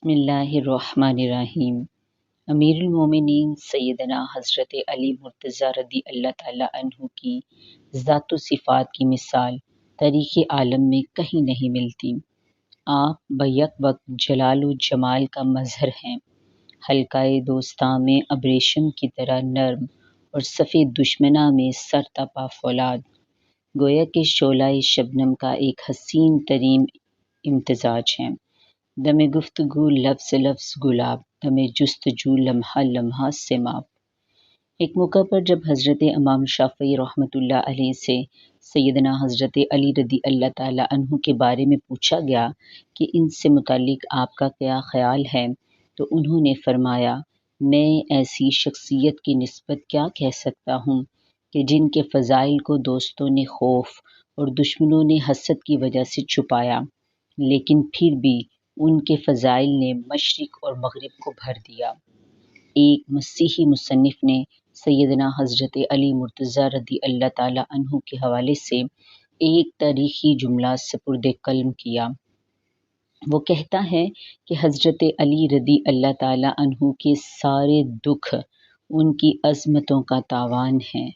بسم اللہ الرحمن الرحیم۔ امیر المومنین سیدنا حضرت علی مرتضیٰ رضی اللہ تعالیٰ عنہ کی ذات و صفات کی مثال تاریخ عالم میں کہیں نہیں ملتی۔ آپ بیک وقت جلال و جمال کا مظہر ہیں، حلقۂ دوستاں میں ابریشم کی طرح نرم اور صف دشمناں میں سر تا پا فولاد، گویا کہ شعلہ شبنم کا ایک حسین ترین امتزاج ہیں۔ دم گفتگو لفظ لفظ گلاب، دم جستجو لمحہ لمحہ سماب۔ ایک موقع پر جب حضرت امام شافعی رحمۃ اللہ علیہ سے سیدنا حضرت علی رضی اللہ تعالیٰ عنہ کے بارے میں پوچھا گیا کہ ان سے متعلق آپ کا کیا خیال ہے، تو انہوں نے فرمایا، میں ایسی شخصیت کی نسبت کیا کہہ سکتا ہوں کہ جن کے فضائل کو دوستوں نے خوف اور دشمنوں نے حسد کی وجہ سے چھپایا، لیکن پھر بھی ان کے فضائل نے مشرق اور مغرب کو بھر دیا۔ ایک مسیحی مصنف نے سیدنا حضرت علی مرتضیٰ رضی اللہ تعالیٰ عنہ کے حوالے سے ایک تاریخی جملہ سپرد قلم کیا۔ وہ کہتا ہے کہ حضرت علی رضی اللہ تعالیٰ عنہ کے سارے دکھ ان کی عظمتوں کا تاوان ہیں۔